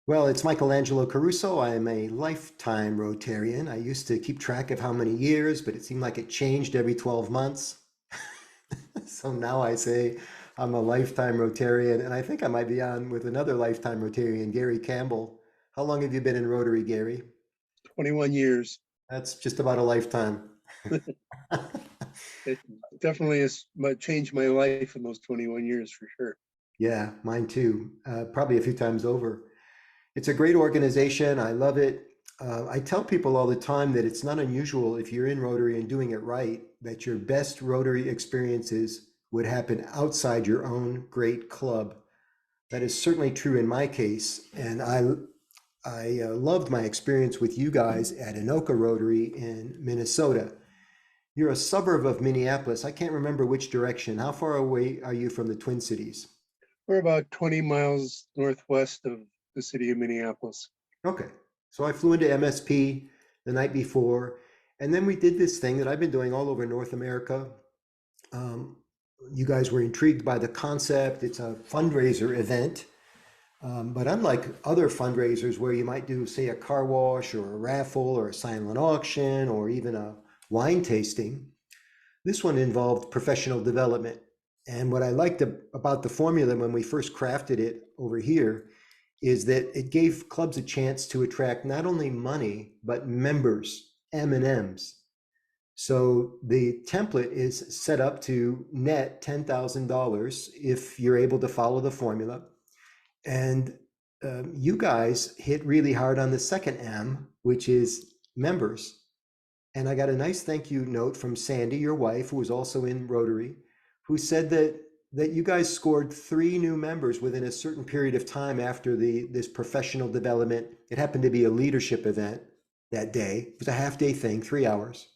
Well, it's Angelo Caruso. I am a lifetime Rotarian. I used to keep track of how many years, but it seemed like it changed every 12 months. So now I say I'm a lifetime Rotarian, and I think I might be on with another lifetime Rotarian, Gary Campbell. How long have you been in Rotary, Gary? 21 years. That's just about a lifetime. It definitely has changed my life in those 21 years for sure. Yeah, mine too. Probably a few times over. It's a great organization. I love it. I tell people all the time that it's not unusual if you're in Rotary and doing it right, that your best Rotary experiences would happen outside your own great club. That is certainly true in my case. And I loved my experience with you guys at Anoka Rotary in Minnesota. You're a suburb of Minneapolis. I can't remember which direction. How far away are you from the Twin Cities? We're about 20 miles northwest of the city of Minneapolis. Okay. So I flew into MSP the night before, and then we did this thing that I've been doing all over North America. Um, you guys were intrigued by the concept. It's a fundraiser event. But unlike other fundraisers where you might do, say, a car wash or a raffle or a silent auction or even a wine tasting, this one involved professional development. And what I liked about the formula when we first crafted it over here is that it gave clubs a chance to attract not only money, but members, M&Ms. So the template is set up to net $10,000 if you're able to follow the formula. And you guys hit really hard on the second M, which is members. And I got a nice thank you note from Sandy, your wife, who was also in Rotary, who said that you guys scored 3 new members within a certain period of time after this professional development. It happened to be a leadership event that day. It was a half-day thing, 3 hours.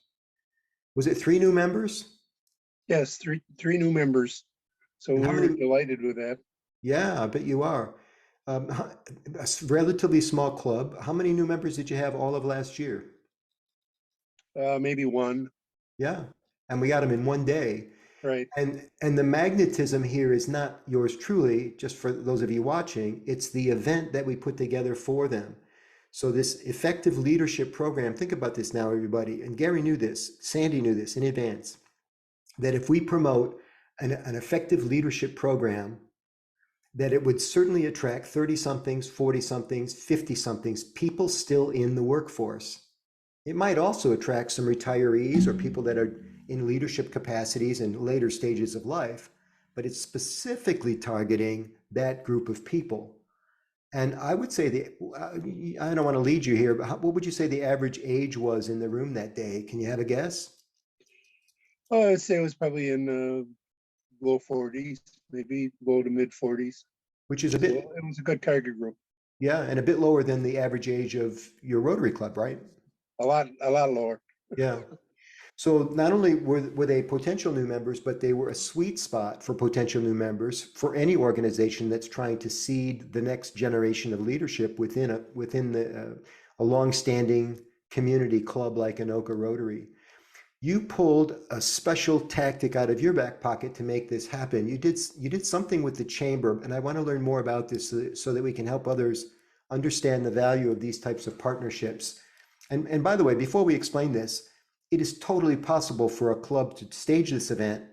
Was it 3 new members? Yes, three new members. So And how we were many? delighted with that. Yeah, I bet you are. A relatively small club. How many new members did you have all of last year? Maybe one, Yeah, and we got them in one day. right? And the magnetism here is not yours truly, just for those of you watching, it's the event that we put together for them. So this effective leadership program, think about this now, everybody, and Gary knew this, Sandy knew this in advance, that if we promote an effective leadership program, that it would certainly attract 30 somethings, 40 somethings, 50 somethings, people still in the workforce. It might also attract some retirees or people that are in leadership capacities in later stages of life, but it's specifically targeting that group of people. And I would say I don't want to lead you here, but what would you say the average age was in the room that day? Can you have a guess? Oh, I'd say it was probably in low 40s, maybe low to mid 40s. Which is a So bit, it was a good target group. yeah, and a bit lower than the average age of your Rotary Club, right? A lot lower. Yeah. So not only were they potential new members, but they were a sweet spot for potential new members for any organization that's trying to seed the next generation of leadership within a longstanding community club like Anoka Rotary. You pulled a special tactic out of your back pocket to make this happen. You did something with the chamber, and I want to learn more about this so that we can help others understand the value of these types of partnerships. And by the way, before we explain this, it is totally possible for a club to stage this event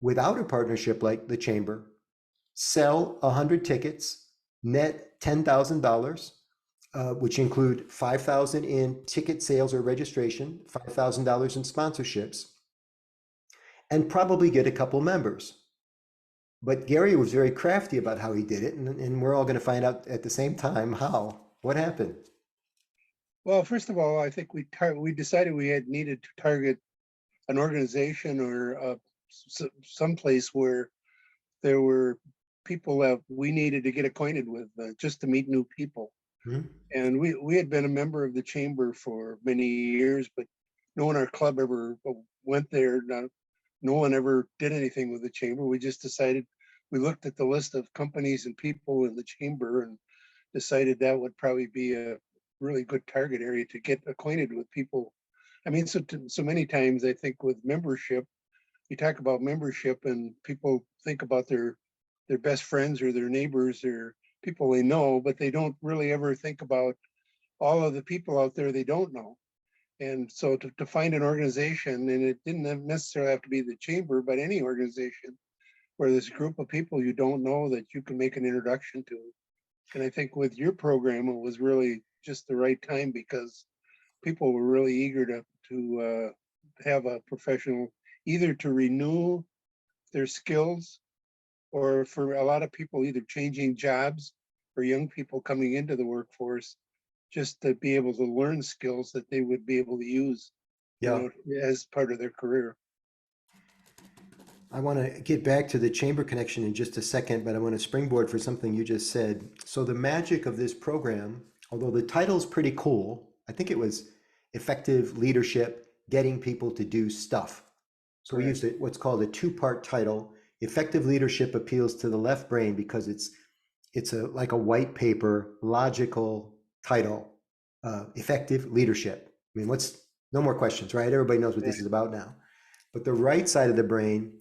without a partnership like the chamber, sell 100 tickets, net $10,000, which include 5,000 in ticket sales or registration, $5,000 in sponsorships, and probably get a couple members. But Gary was very crafty about how he did it, and we're all going to find out at the same time how. What happened? Well, first of all, I think we decided we had needed to target an organization or someplace where there were people that we needed to get acquainted with, just to meet new people. Hmm? And we had been a member of the chamber for many years, but no one in our club ever went there. No one ever did anything with the chamber. We just decided, we looked at the list of companies and people in the chamber and decided that would probably be a really good target area to get acquainted with people. I mean, so many times I think with membership, you talk about membership and people think about their best friends or their neighbors or people they know, but they don't really ever think about all of the people out there they don't know. And so to find an organization, and it didn't necessarily have to be the chamber, but any organization where there's a group of people you don't know that you can make an introduction to. And I think with your program, it was really just the right time because people were really eager to have a professional, either to renew their skills, or for a lot of people either changing jobs or young people coming into the workforce, just to be able to learn skills that they would be able to use, you Yeah. know, as part of their career. I want to get back to the chamber connection in just a second, but I want to springboard for something you just said. So the magic of this program, although the title's pretty cool, I think it was effective leadership, getting people to do stuff. So we Correct. used what's called a two-part title. Effective leadership appeals to the left brain because it's like a white paper, logical title. Effective leadership. I mean, no more questions, right? Everybody knows what this Right. is about now. But the right side of the brain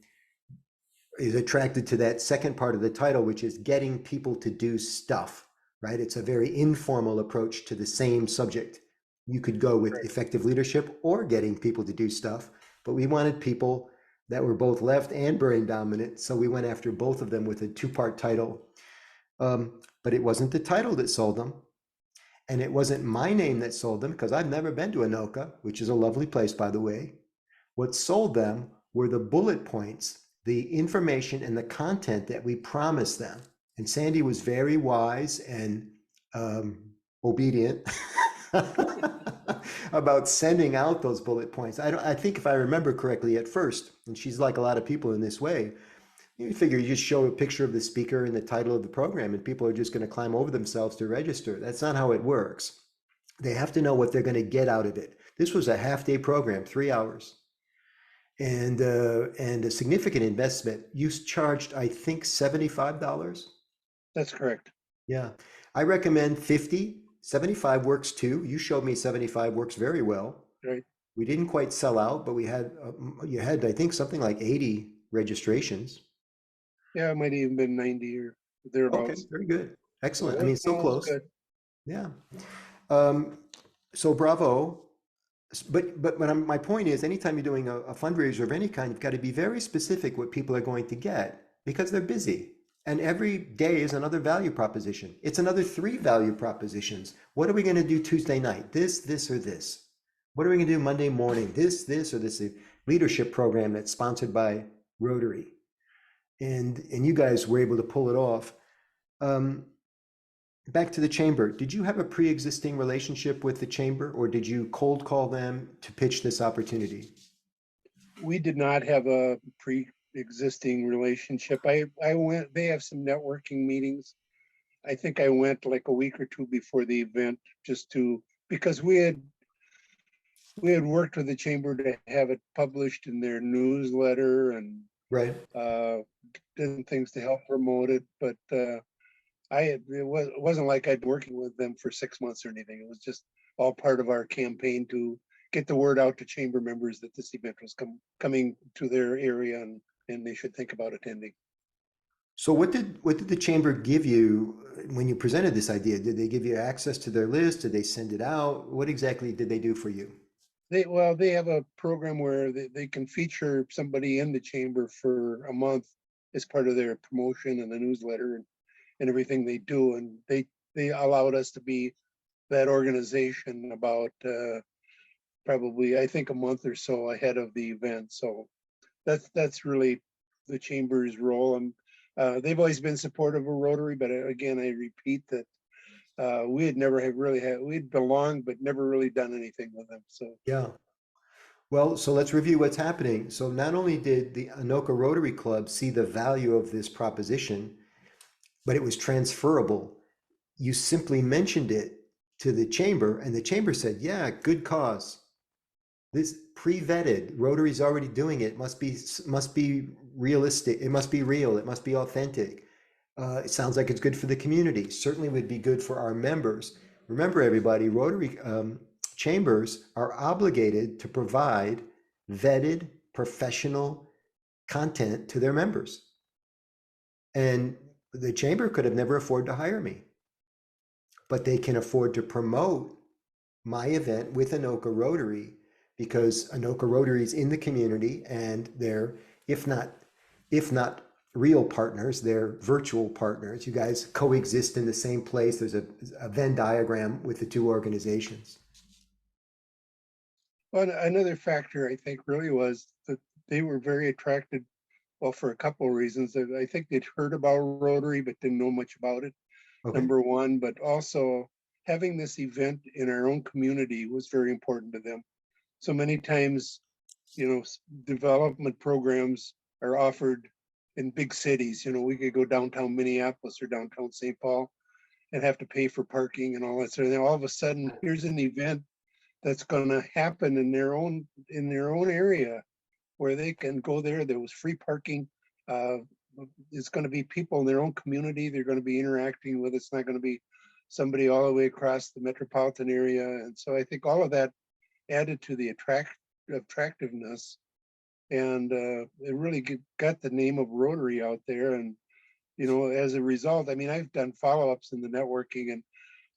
is attracted to that second part of the title, which is getting people to do stuff, right? It's a very informal approach to the same subject. You could go with Correct. effective leadership or getting people to do stuff, but we wanted people that were both left and brain dominant. So we went after both of them with a two-part title. But it wasn't the title that sold them. And it wasn't my name that sold them because I've never been to Anoka, which is a lovely place, by the way. What sold them were the bullet points, the information and the content that we promised them. And Sandy was very wise and obedient about sending out those bullet points. I think if I remember correctly at first, and she's like a lot of people in this way, you figure you just show a picture of the speaker and the title of the program and people are just going to climb over themselves to register. That's not how it works. They have to know what they're going to get out of it. This was a half-day program, 3 hours, and a significant investment. You charged, I think, $75. That's correct. Yeah, I recommend 50. 75 works too. You showed me 75 works very well. Right. We didn't quite sell out, but you had, I think, something like 80 registrations. Yeah, it might even been 90 or Okay, thereabouts. very good. Excellent. I So mean, so no, it was close. good. Yeah. So bravo. But my point is, anytime you're doing a fundraiser of any kind, you've got to be very specific what people are going to get because they're busy. And every day is another value proposition. It's another 3 value propositions. What are we going to do Tuesday night? This, or this. What are we going to do Monday morning? This, or this leadership program that's sponsored by Rotary. And you guys were able to pull it off. Back to the chamber. Did you have a pre-existing relationship with the chamber, or did you cold call them to pitch this opportunity? We did not have a pre-existing relationship. I went, they have some networking meetings. I think I went like a week or two before the event just because we had worked with the chamber to have it published in their newsletter and Right. did things to help promote it. But it wasn't like I'd been working with them for 6 months or anything. It was just all part of our campaign to get the word out to chamber members that this event was coming to their area and they should think about attending. So what did the chamber give you when you presented this idea? Did they give you access to their list? Did they send it out? What exactly did they do for you? They have a program where they can feature somebody in the chamber for a month as part of their promotion and the newsletter and everything they do. And they allowed us to be that organization about probably, I think, a month or so ahead of the event. So that's really the chamber's role. And they've always been supportive of Rotary, but again, I repeat that we had never we'd belonged, but never really done anything with them. So Yeah. Well, so let's review what's happening. So not only did the Anoka Rotary Club see the value of this proposition, but it was transferable. You simply mentioned it to the chamber, and the chamber said, yeah, good cause. This pre-vetted, Rotary's already doing it, must be realistic, it must be real, it must be authentic. It sounds like it's good for the community, certainly would be good for our members. Remember, everybody, Rotary chambers are obligated to provide vetted professional content to their members. And the chamber could have never afforded to hire me, but they can afford to promote my event with Anoka Rotary because Anoka Rotary is in the community and they're, if not, if not real partners, they're virtual partners. You guys coexist in the same place. There's a Venn diagram with the two organizations. Well, another factor I think really was that they were very attracted, well, for a couple of reasons. That I think they'd heard about Rotary but didn't know much about it, Okay. number one, but also having this event in our own community was very important to them. So many times, development programs are offered in big cities. We could go downtown Minneapolis or downtown St. Paul and have to pay for parking and all that sort of thing. All of a sudden, here's an event that's going to happen in their own area where they can go there. There was free parking. It's going to be people in their own community they're going to be interacting with. It's not going to be somebody all the way across the metropolitan area. And so I think all of that added to the attractiveness, and it really got the name of Rotary out there. And as a result, I mean, I've done follow-ups in the networking, and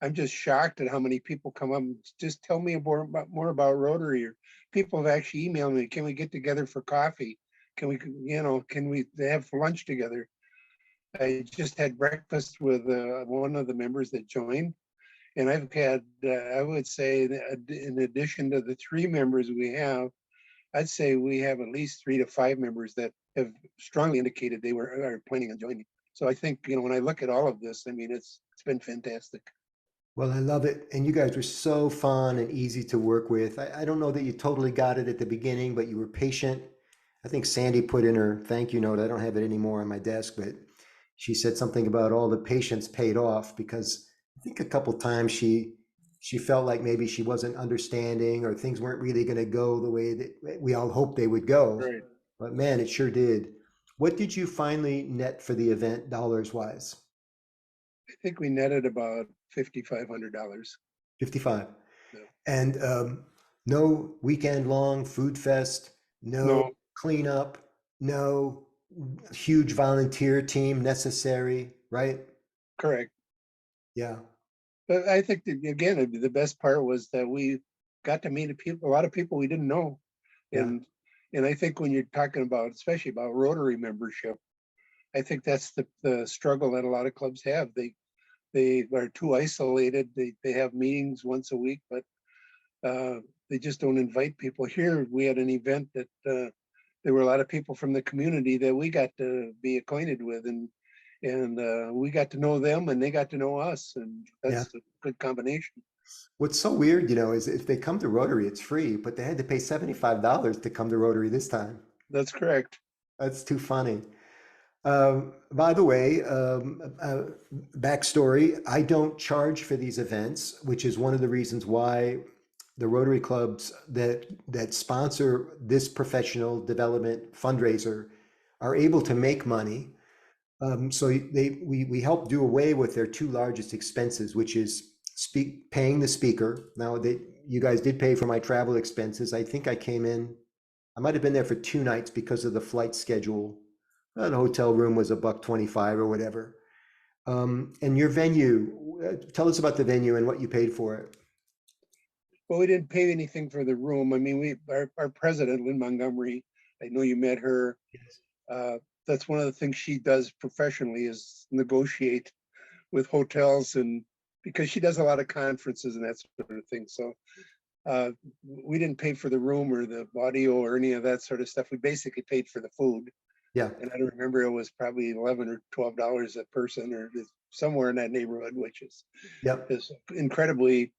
I'm just shocked at how many people come up and just tell me more about Rotary. Or people have actually emailed me, can we get together for coffee? Can we have lunch together? I just had breakfast with one of the members that joined. And I've had, I would say, in addition to the 3 members we have, I'd say we have at least 3 to 5 members that have strongly indicated they are planning on joining. So I think, when I look at all of this, I mean, it's been fantastic. Well, I love it. And you guys were so fun and easy to work with. I don't know that you totally got it at the beginning, but you were patient. I think Sandy put in her thank you note. I don't have it anymore on my desk, but she said something about all the patience paid off because I think a couple times she felt like maybe she wasn't understanding or things weren't really going to go the way that we all hoped they would go. Right. But man, it sure did. What did you finally net for the event dollars wise? I think we netted about $5,500. 55. No, And no weekend long food fest, no no, cleanup, no huge volunteer team necessary, right? correct. Yeah. But I think that, again, the best part was that we got to meet a lot of people we didn't know. Yeah. And I think when you're talking about, especially about Rotary membership, I think that's the struggle that a lot of clubs have. They are too isolated. They have meetings once a week, but they just don't invite people. Here we had an event that there were a lot of people from the community that we got to be acquainted with, and we got to know them and they got to know us, and Yeah. that's a good combination. What's so weird, is if they come to Rotary, it's free, but they had to pay $75 to come to Rotary this time. That's correct. That's too funny. By the way, backstory, I don't charge for these events, which is one of the reasons why the Rotary clubs that sponsor this professional development fundraiser are able to make money. So we help do away with their 2 largest expenses, which is paying the speaker. Now you guys did pay for my travel expenses. I think I might have been there for 2 nights because of the flight schedule. The hotel room was $1.25 or whatever. And your venue, tell us about the venue and what you paid for it. Well, we didn't pay anything for the room. I mean, our president, Lynn Montgomery, I know you met her. That's one of the things she does professionally is negotiate with hotels, and because she does a lot of conferences and that sort of thing. So we didn't pay for the room or the audio or any of that sort of stuff. We basically paid for the food. Yeah. And I don't remember, it was probably $11 or $12 a person or somewhere in that neighborhood, which is Yep. incredibly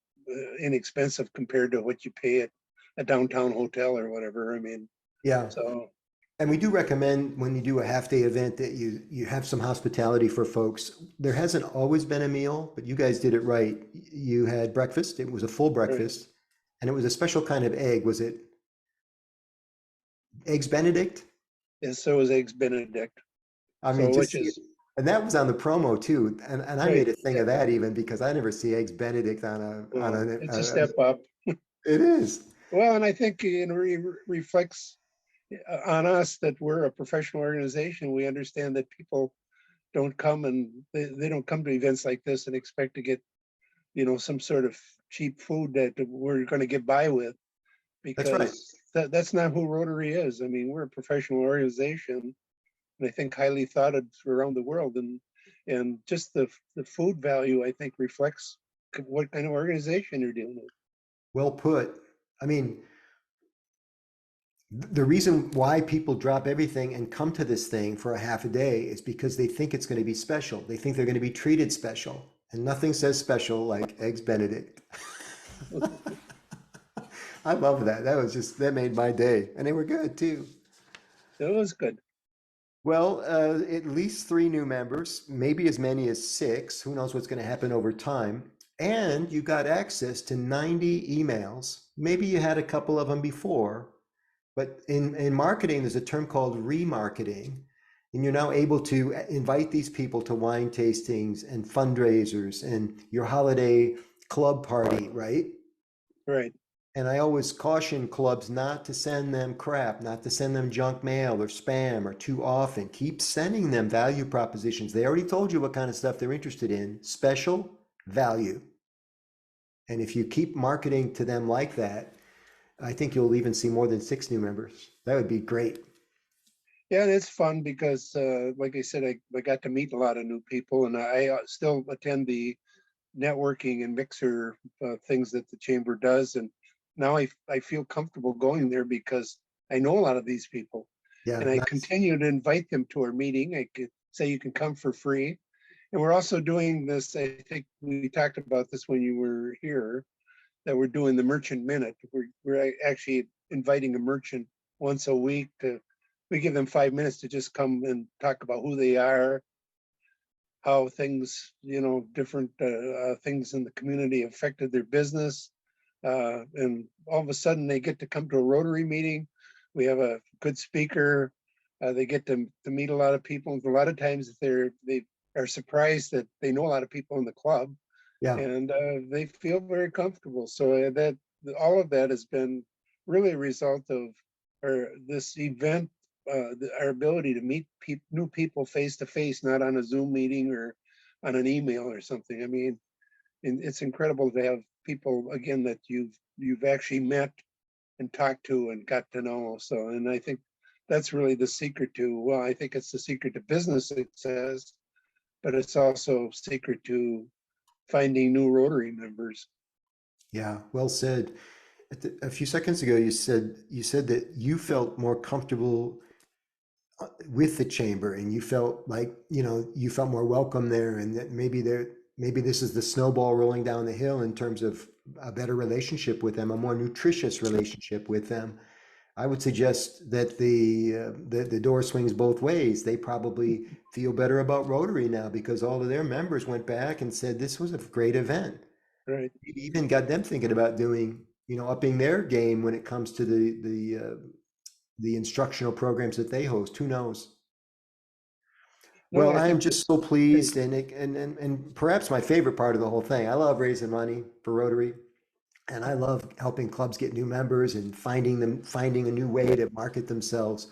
inexpensive compared to what you pay at a downtown hotel or whatever. I mean, Yeah. so. And we do recommend when you do a half-day event that you have some hospitality for folks. There hasn't always been a meal, but you guys did it right. You had breakfast. It was a full Right. breakfast, and it was a special kind of egg. Was it eggs Benedict? And so is eggs Benedict. I mean, So just which see it. is And that was on the promo too. And I right. made a thing of that even because I never see eggs Benedict on Well, it's a step up. it is. Well, and I think it reflects on us that we're a professional organization. We understand that people don't come, and they don't come to events like this and expect to get, some sort of cheap food that we're going to get by with, That's right. because that's not who Rotary is. I mean, we're a professional organization, and I think highly thought of around the world, and just the food value, I think, reflects what kind of organization you're dealing with. Well put. I mean, the reason why people drop everything and come to this thing for a half a day is because they think it's going to be special. They think they're going to be treated special. And nothing says special like eggs Benedict. I love that. That made my day. And they were good too. It was good. Well, at least 3 new members, maybe as many as 6. Who knows what's going to happen over time? And you got access to 90 emails. Maybe you had a couple of them before, but in marketing, there's a term called remarketing. And you're now able to invite these people to wine tastings and fundraisers and your holiday club party, right? Right. And I always caution clubs not to send them crap, not to send them junk mail or spam or too often. Keep sending them value propositions. They already told you what kind of stuff they're interested in. Special value. And if you keep marketing to them like that, I think you'll even see more than 6 new members. That would be great. Yeah, and it's fun because, like I said, I got to meet a lot of new people, and I still attend the networking and mixer things that the chamber does. And now I feel comfortable going there because I know a lot of these people, Yeah, and I nice. continue to invite them to our meeting. I could say you can come for free. And we're also doing this, I think we talked about this when you were here, that we're doing the merchant minute. We're actually inviting a merchant once a week we give them 5 minutes to just come and talk about who they are, how things, different things in the community affected their business. And all of a sudden they get to come to a Rotary meeting. We have a good speaker. They get to meet a lot of people. A lot of times they are surprised that they know a lot of people in the club, Yeah. and they feel very comfortable. So that all of that has been really a result of this event, our ability to meet new people face to face, not on a Zoom meeting or on an email or something. I mean, and it's incredible to have people again that you've actually met and talked to and got to know. So, and I think that's really the secret to, well, I think it's the secret to business success, but it's also secret to finding new Rotary members. Yeah, well said. A few seconds ago, you said that you felt more comfortable with the chamber, and you felt like you felt more welcome there, and that maybe this is the snowball rolling down the hill in terms of a better relationship with them, a more nutritious relationship with them. I would suggest that the door swings both ways. They probably feel better about Rotary now because all of their members went back and said this was a great event. Right. It even got them thinking about doing, upping their game when it comes to the instructional programs that they host. Who knows? No, Well, I I am think just that's so great. pleased, and perhaps my favorite part of the whole thing. I love raising money for Rotary, and I love helping clubs get new members and finding a new way to market themselves.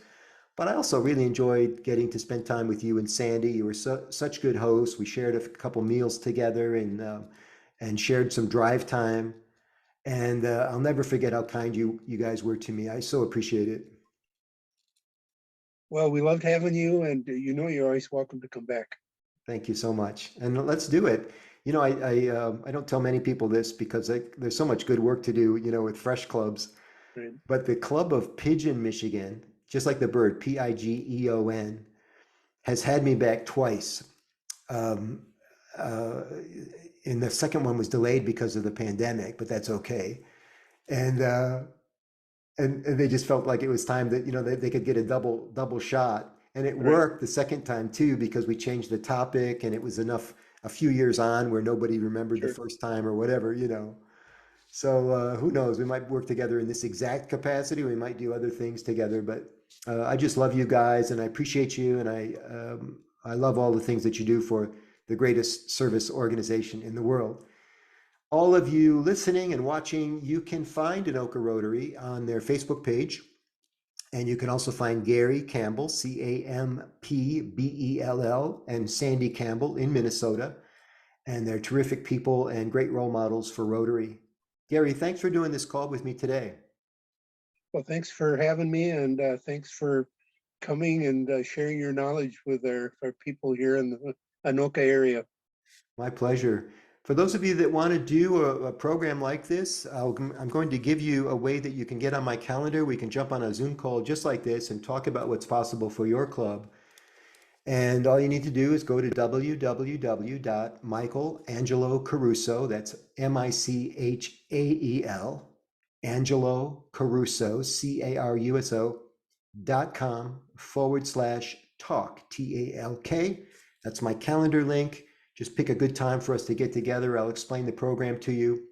But I also really enjoyed getting to spend time with you and Sandy. You were such good hosts. We shared a couple meals together and shared some drive time. And I'll never forget how kind you guys were to me. I so appreciate it. Well, we loved having you, and you're always welcome to come back. Thank you so much. And let's do it. I don't tell many people this because there's so much good work to do, with fresh clubs. Right. But the Club of Pigeon, Michigan, just like the bird, Pigeon, has had me back twice. Um, uh, and the second one was delayed because of the pandemic, but that's okay. And and they just felt like it was time that they could get a double shot, and it Right. worked the second time too because we changed the topic, and it was enough a few years on where nobody remembered the Sure. first time or whatever. So who knows? We might work together in this exact capacity. We might do other things together, but I just love you guys, and I appreciate you, and I love all the things that you do for the greatest service organization in the world. All of you listening and watching, you can find Anoka Rotary on their Facebook page. And you can also find Gary Campbell, Campbell, and Sandy Campbell in Minnesota. And they're terrific people and great role models for Rotary. Gary, thanks for doing this call with me today. Well, thanks for having me, and thanks for coming and sharing your knowledge with our people here in the Anoka area. My pleasure. For those of you that want to do a program like this, I'm going to give you a way that you can get on my calendar. We can jump on a Zoom call just like this and talk about what's possible for your club. And all you need to do is go to www.michaelangelo Caruso, that's Michael, Angelo Caruso, CARUSO.com/talk, TALK. That's my calendar link. Just pick a good time for us to get together. I'll explain the program to you.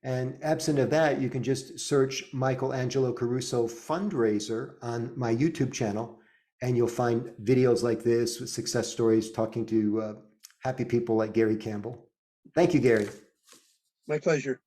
And absent of that, you can just search Angelo Caruso Fundraiser on my YouTube channel, and you'll find videos like this with success stories talking to happy people like Gary Campbell. Thank you, Gary. My pleasure.